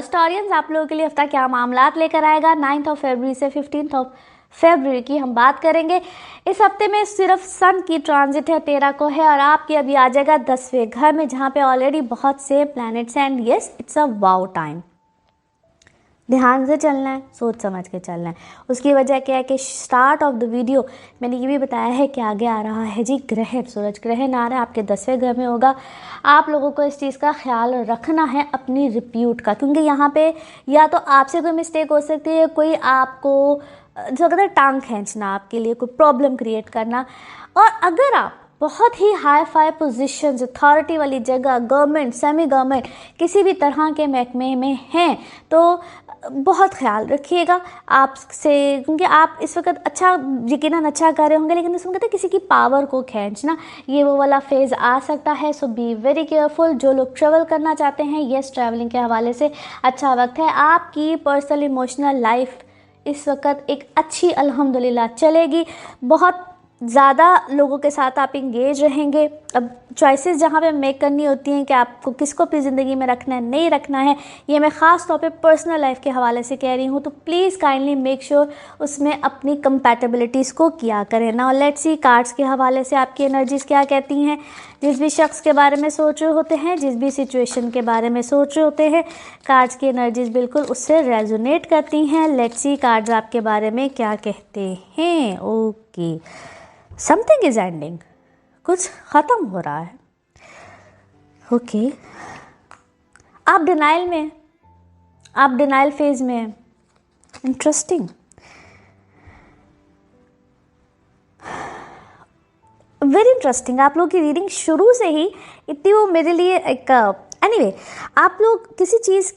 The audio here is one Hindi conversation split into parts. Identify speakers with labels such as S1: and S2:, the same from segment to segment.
S1: स्टोरियंस आप लोगों के लिए हफ्ता क्या मामलात लेकर आएगा। 9 फरवरी से 15 फरवरी की हम बात करेंगे। इस हफ्ते में सिर्फ सन की ट्रांजिट है 13 को है और आपकी अभी आ जाएगा 10वें घर में, जहाँ पे ऑलरेडी बहुत से प्लैनेट्स हैं। And yes, it's a wow time. ध्यान से चलना है, सोच समझ के चलना है। उसकी वजह क्या है कि स्टार्ट ऑफ द वीडियो मैंने ये भी बताया है कि आगे आ रहा है जी ग्रहण, सूरज ग्रहण आ रहा है, आपके 10वें घर में होगा। आप लोगों को इस चीज़ का ख्याल रखना है अपनी रिप्यूट का, क्योंकि यहाँ पे या तो आपसे कोई मिस्टेक हो सकती है, कोई आपको जो कहते हैं टांग खींचना, आपके लिए कोई प्रॉब्लम क्रिएट करना। और अगर आप बहुत ही हाई फाई पोजीशंस, अथॉरिटी वाली जगह, गवर्नमेंट, सेमी गवर्नमेंट, किसी भी तरह के महकमे में हैं तो बहुत ख्याल रखिएगा आपसे, क्योंकि आप इस वक्त अच्छा यकीनन अच्छा कर रहे होंगे, लेकिन इसमें कहते हैं किसी की पावर को खींचना, ये वो वाला फेज़ आ सकता है। So be very careful. जो लोग ट्रैवल करना चाहते हैं, येस, ट्रैवलिंग के हवाले से अच्छा वक्त है। आपकी पर्सनल इमोशनल लाइफ इस वक्त एक अच्छी अल्हम्दुलिल्लाह चलेगी। बहुत ज़्यादा लोगों के साथ आप इंगेज रहेंगे। अब चॉइसेस जहाँ पे मेक करनी होती हैं कि आपको किसको अपनी ज़िंदगी में रखना है, नहीं रखना है, ये मैं ख़ास तौर पे पर्सनल लाइफ के हवाले से कह रही हूँ, तो प्लीज़ काइंडली मेक श्योर उसमें अपनी कंपैटिबिलिटीज़ को किया करें। नाउ लेट्स सी कार्ड्स के हवाले से आपकी एनर्जीज़ क्या कहती हैं। जिस भी शख्स के बारे में सोच रहे होते हैं, जिस भी सिचुएशन के बारे में सोच रहे होते हैं, कार्ड्स की एनर्जीज़ बिल्कुल उससे रेजोनेट करती हैं। लेट्स सी कार्ड्स आपके बारे में क्या कहते हैं। ओके, समथिंग इज एंडिंग, कुछ ख़त्म हो रहा है। ओके, आप डिनाइल में, आप डिनाइल फेज में। Interesting, very interesting. आप लोगों की रीडिंग शुरू से ही इतनी वो मेरे लिए एक एनीवे, आप लोग किसी चीज़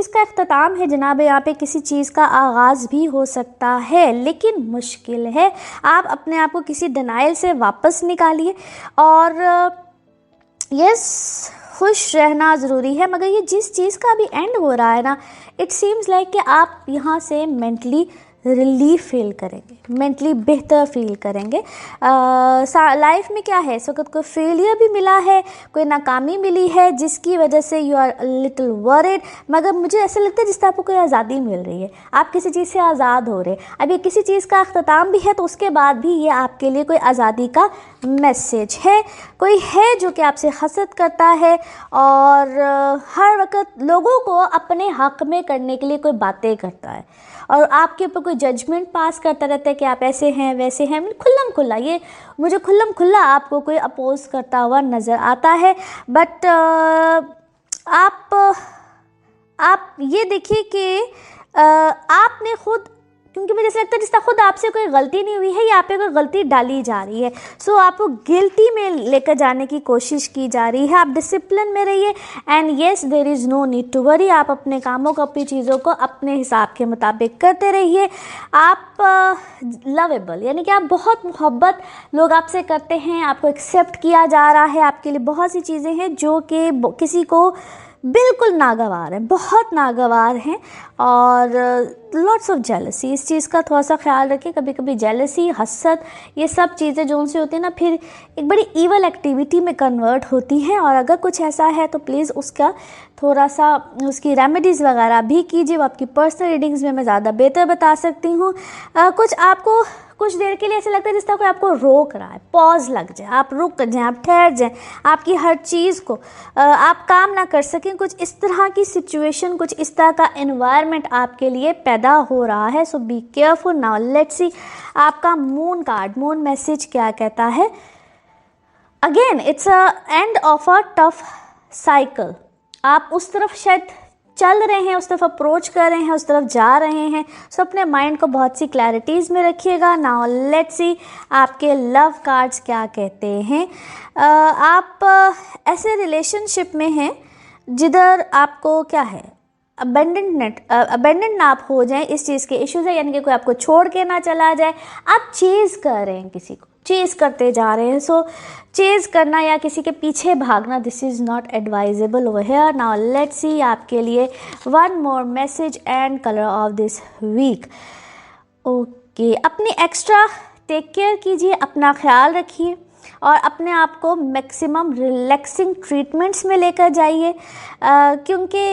S1: का इख्तिताम है जनाब, यहाँ पे किसी चीज़ का आगाज़ भी हो सकता है, लेकिन मुश्किल है। आप अपने आप को किसी डिनाइल से वापस निकालिए और यस, खुश रहना ज़रूरी है, मगर ये जिस चीज़ का अभी एंड हो रहा है ना, इट सीम्स लाइक कि आप यहाँ से मेंटली रिलीफ फील करेंगे, मेंटली बेहतर फील करेंगे। लाइफ में क्या है, इस वक्त कोई फेलियर भी मिला है, कोई नाकामी मिली है, जिसकी वजह से यू आर लिटिल वरीड, मगर मुझे ऐसा लगता है जिस तरह आपको कोई आज़ादी मिल रही है, आप किसी चीज़ से आज़ाद हो रहे हैं। अभी किसी चीज़ का अख्ताम भी है तो उसके बाद भी ये आपके लिए कोई आज़ादी का मैसेज है। कोई है जो कि आपसे हसद करता है और हर वक्त लोगों को अपने हक़ में करने के लिए कोई बातें करता है और आपके ऊपर कोई जजमेंट पास करता रहता है कि आप ऐसे हैं वैसे हैं। खुल्लम खुल्ला, ये मुझे खुल्लम खुल्ला आपको कोई अपोज करता हुआ नज़र आता है। बट आप ये देखिए कि आपने खुद, क्योंकि मुझे ऐसा लगता है जिस तरह खुद आपसे कोई गलती नहीं हुई है, यहाँ पे कोई गलती डाली जा रही है। सो आपको गिल्टी में लेकर जाने की कोशिश की जा रही है। आप डिसिप्लिन में रहिए and yes, there is no need to worry. आप अपने कामों को, अपनी चीज़ों को अपने हिसाब के मुताबिक करते रहिए। आप लवेबल, यानी कि आप बहुत मोहब्बत लोग आपसे करते हैं, आपको एक्सेप्ट किया जा रहा है। आपके लिए बहुत सी चीज़ें हैं जो कि किसी को बिल्कुल नागवार हैं, बहुत नागवार हैं और लॉट्स ऑफ जेलसी। इस चीज़ का थोड़ा सा ख्याल रखें। कभी कभी जेलसी, हसद, ये सब चीज़ें जो उनसे होती हैं ना, फिर एक बड़ी ईवल एक्टिविटी में कन्वर्ट होती हैं। और अगर कुछ ऐसा है तो प्लीज़ उसका थोड़ा सा उसकी रेमेडीज़ वगैरह भी कीजिए। वो आपकी पर्सनल रीडिंग्स में मैं ज़्यादा बेहतर बता सकती हूँ। कुछ आपको कुछ देर के लिए ऐसा लगता है जिस तरह कोई आपको रोक रहा है, पॉज लग जाए, आप रुक जाएं, आप ठहर जाएं, आपकी हर चीज़ को आप काम ना कर सकें। कुछ इस तरह की सिचुएशन, कुछ इस तरह का एनवायरनमेंट आपके लिए पैदा हो रहा है। So be careful. Now let's see आपका मून कार्ड, मून मैसेज क्या कहता है। Again it's a end of a tough cycle. आप उस तरफ शायद चल रहे हैं, उस तरफ अप्रोच कर रहे हैं, उस तरफ जा रहे हैं। सो अपने माइंड को बहुत सी क्लैरिटीज़ में रखिएगा। नाउ लेट्स सी आपके लव कार्ड्स क्या कहते हैं। आप ऐसे रिलेशनशिप में हैं जिधर आपको क्या है, अबेंडेंट ना आप हो जाएं, इस चीज़ के इश्यूज़ है, यानी कि कोई आपको छोड़ के ना चला जाए। आप चेज़ कर रहे हैं, किसी को चेज़ करते जा रहे हैं। सो चेज़ करना या किसी के पीछे भागना, this is not advisable over here. Now let's see आपके लिए one more message and colour of this week. Okay, अपनी एक्स्ट्रा टेक केयर कीजिए, अपना ख्याल रखिए और अपने आप को मैक्सिमम रिलैक्सिंग ट्रीटमेंट्स में लेकर जाइए, क्योंकि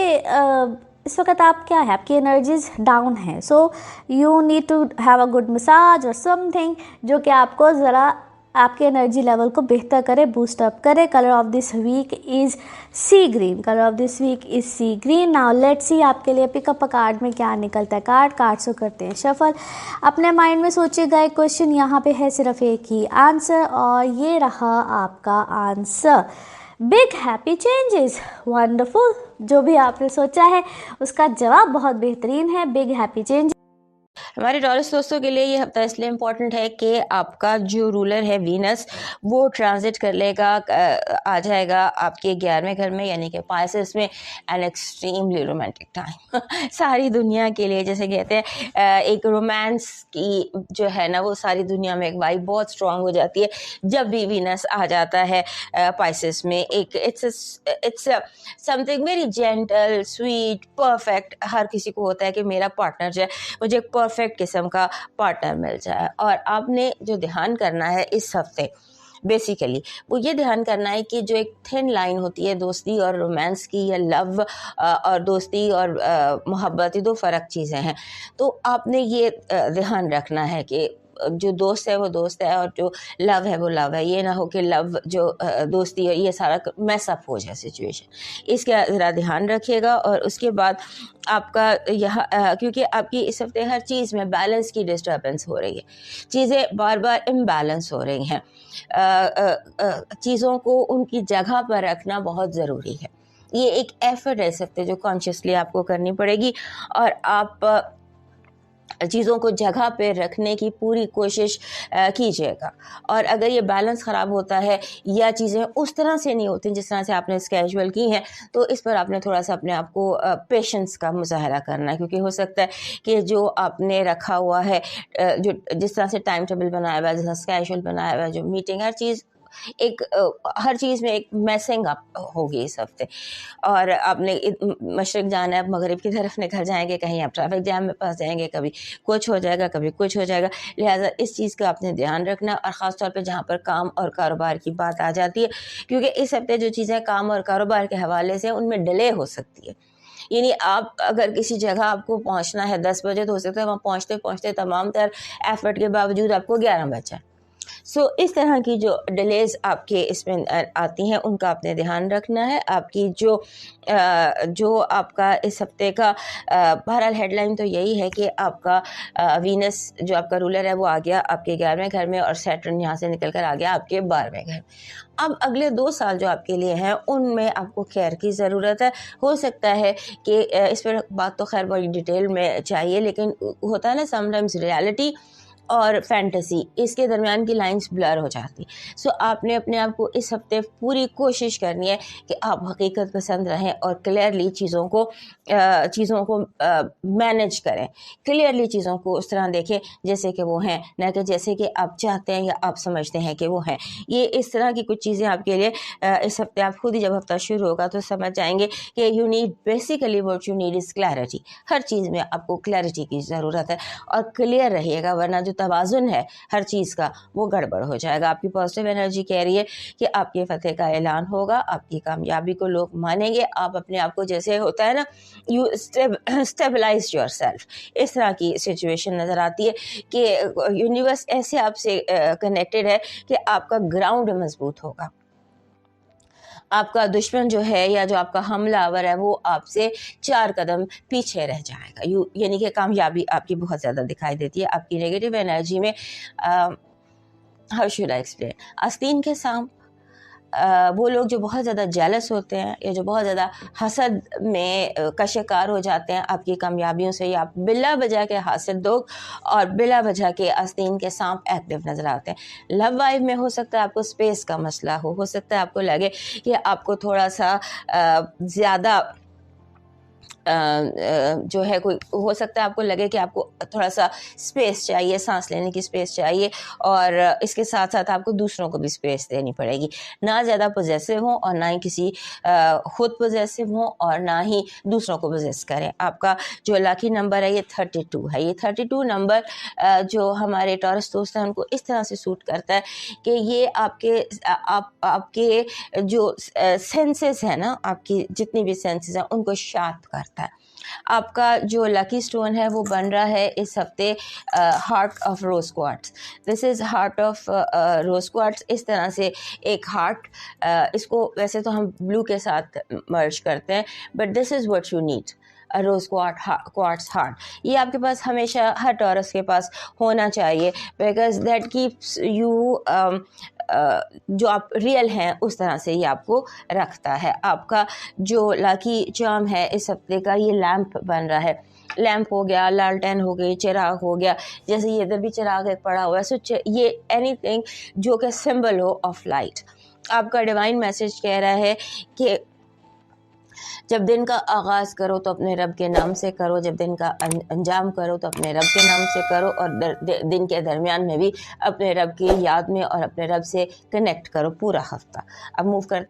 S1: इस वक्त आप क्या है, आपकी एनर्जीज डाउन है, so you need to have a good massage और समथिंग जो कि आपको ज़रा आपके एनर्जी लेवल को बेहतर करे, बूस्ट अप करे। Colour of this week is sea green, colour of this week is sea green. Now let's see आपके लिए पिकअप अ कार्ड में क्या निकलता है। कार्ड्स को करते हैं शफल। अपने माइंड में सोचिएगा एक क्वेश्चन, यहाँ पे है सिर्फ एक ही आंसर और ये रहा आपका answer, big happy changes. Wonderful, जो भी आपने सोचा है उसका जवाब बहुत बेहतरीन है, बिग हैप्पी चेंज।
S2: हमारे टॉरस दोस्तों के लिए ये हफ्ता इसलिए इम्पोर्टेंट है कि आपका जो रूलर है वीनस वो ट्रांजिट कर लेगा, आ जाएगा आपके 11वें घर में यानी कि पाइसेस में, एन एक्सट्रीमली रोमांटिक टाइम सारी दुनिया के लिए। जैसे कहते हैं एक रोमांस की जो है ना वो सारी दुनिया में एक वाइब बहुत स्ट्रांग हो जाती है जब भी वीनस आ जाता है पाइसेस में। एक it's something very gentle sweet perfect. हर किसी को होता है कि मेरा पार्टनर जो है मुझे एक परफेक्ट किस्म का पार्टनर मिल जाए। और आपने जो ध्यान करना है इस हफ्ते बेसिकली वो ये ध्यान करना है कि जो एक थिन लाइन होती है दोस्ती और रोमांस की, या लव और दोस्ती और मोहब्बत, ये दो फ़र्क चीज़ें हैं। तो आपने ये ध्यान रखना है कि जो दोस्त है वो दोस्त है और जो लव है वो लव है। ये ना हो कि लव जो दोस्ती है ये सारा मैसअप हो जाए सिचुएशन, इसका ज़रा ध्यान रखिएगा। और उसके बाद आपका यह क्योंकि आपकी इस हफ्ते हर चीज़ में बैलेंस की डिस्टर्बेंस हो रही है, चीज़ें बार बार इम्बैलेंस हो रही हैं। चीज़ों को उनकी जगह पर रखना बहुत ज़रूरी है। ये एक एफर्ट है इस हफ्ते जो कॉन्शियसली आपको करनी पड़ेगी और आप चीज़ों को जगह पे रखने की पूरी कोशिश कीजिएगा। और अगर ये बैलेंस ख़राब होता है या चीज़ें उस तरह से नहीं होती जिस तरह से आपने स्केजुअल की हैं, तो इस पर आपने थोड़ा सा अपने आप को पेशेंस का मुज़ाहरा करना है, क्योंकि हो सकता है कि जो आपने रखा हुआ है, जो जिस तरह से टाइम टेबल बनाया हुआ है, जिस तरह स्केजुअल बनाया हुआ है, जो मीटिंग, हर चीज़ एक हर चीज़ में एक मैसिंग अप होगी इस हफ्ते। और आपने मशरिक जाना है, मगरिब की तरफ निकल जाएंगे, कहीं आप ट्रैफिक जैम में फंस जाएंगे, कभी कुछ हो जाएगा कभी कुछ हो जाएगा। लिहाजा इस चीज़ का आपने ध्यान रखना, और ख़ास तौर पे जहाँ पर काम और कारोबार की बात आ जाती है, क्योंकि इस हफ्ते जो चीज़ें काम और कारोबार के हवाले से उनमें डिले हो सकती है। यानी आप अगर किसी जगह आपको पहुँचना है 10 बजे, तो हो सकता है वहाँ पहुँचते पहुँचते तमाम तर एफर्ट के बावजूद आपको 11 बज जाए। सो इस तरह की जो डिलेज़ आपके इसमें आती हैं उनका आपने ध्यान रखना है। आपकी जो आपका इस हफ्ते का बहरहाल हेडलाइन तो यही है कि आपका वीनस जो आपका रूलर है वो आ गया आपके 11वें घर में, और सैटर्न यहाँ से निकल कर आ गया आपके 12वें घर। अब अगले 2 साल जो आपके लिए हैं उनमें आपको केयर की ज़रूरत है। हो सकता है कि इस पर बात तो खैर बड़ी डिटेल में चाहिए, लेकिन होता है ना समटाइम्स रियलिटी और फैंटेसी, इसके दरमियान की लाइंस ब्लर हो जाती। सो आपने अपने आप को इस हफ्ते पूरी कोशिश करनी है कि आप हकीकत पसंद रहें और क्लियरली चीज़ों को मैनेज करें। क्लियरली चीज़ों को उस तरह देखें जैसे कि वो हैं, न कि जैसे कि आप चाहते हैं या आप समझते हैं कि वो हैं। ये इस तरह की कुछ चीज़ें आपके लिए इस हफ्ते आप खुद ही जब हफ्ता शुरू होगा तो समझ जाएंगे कि you need basically what you need is clarity. हर चीज़ में आपको क्लैरिटी की ज़रूरत है और क्लियर रहिएगा, वरना जो तवाज़ुन है हर चीज़ का वो गड़बड़ हो जाएगा। आपकी पॉजिटिव एनर्जी कह रही है कि आपके फतेह का ऐलान होगा, आपकी कामयाबी को लोग मानेंगे। आप अपने आप को, जैसे होता है ना, यू स्टेबलाइज योर सेल्फ, इस तरह की सिचुएशन नज़र आती है कि यूनिवर्स ऐसे आपसे कनेक्टेड है कि आपका ग्राउंड मजबूत होगा। आपका दुश्मन जो है या जो आपका हमलावर है वो आपसे 4 कदम पीछे रह जाएगा। यानी कि कामयाबी आपकी बहुत ज़्यादा दिखाई देती है। आपकी नेगेटिव एनर्जी में हाउ शुड आई एक्सप्लेन, आस्तीन के सांप, वो लोग जो बहुत ज़्यादा जेलस होते हैं या जो बहुत ज़्यादा हसद में का शिकार हो जाते हैं आपकी कामयाबियों से, या बिला वजह के हासिद लोग और बिला वजह के आस्तीन के सांप एक्टिव नज़र आते हैं। लव वाइफ में हो सकता है आपको स्पेस का मसला हो सकता है आपको लगे कि आपको थोड़ा सा ज़्यादा जो है, कोई हो सकता है आपको लगे कि आपको थोड़ा सा स्पेस चाहिए, सांस लेने की स्पेस चाहिए, और इसके साथ साथ आपको दूसरों को भी स्पेस देनी पड़ेगी। ना ज़्यादा पोजेसिव हो और ना ही किसी खुद पोजेसिव हो और ना ही दूसरों को पोजेस करें। आपका जो लकी नंबर है ये 32 है। ये 32 नंबर जो हमारे टॉरस दोस्त हैं उनको इस तरह से सूट करता है कि ये आपके जो सेंसेस है ना, आपकी जितनी भी सेंसेस हैं उनको शार्प करता है। आपका जो लकी स्टोन है वो बन रहा है इस हफ्ते heart of rose quartz. This is heart of rose quartz. इस तरह से एक हार्ट, इसको वैसे तो हम ब्लू के साथ मर्ज करते हैं, but this is what you need, rose quartz heart. ये आपके पास हमेशा हर टॉरस के पास होना चाहिए, बिकॉज दैट कीप्स यू जो आप रियल हैं उस तरह से ये आपको रखता है। आपका जो लकी चार्म है इस हफ्ते का, ये लैम्प बन रहा है। लैम्प हो गया, लालटेन हो गई, चिराग हो गया, जैसे ये इधर भी चिराग एक पड़ा हुआ है, स्विच, ये एनीथिंग जो कि सिंबल हो ऑफ लाइट। आपका डिवाइन मैसेज कह रहा है कि जब दिन का आगाज़ करो तो अपने रब के नाम से करो, जब दिन का अंजाम करो तो अपने रब के नाम से करो, और दिन के दरमियान में भी अपने रब की याद में और अपने रब से कनेक्ट करो पूरा हफ्ता। अब मूव कर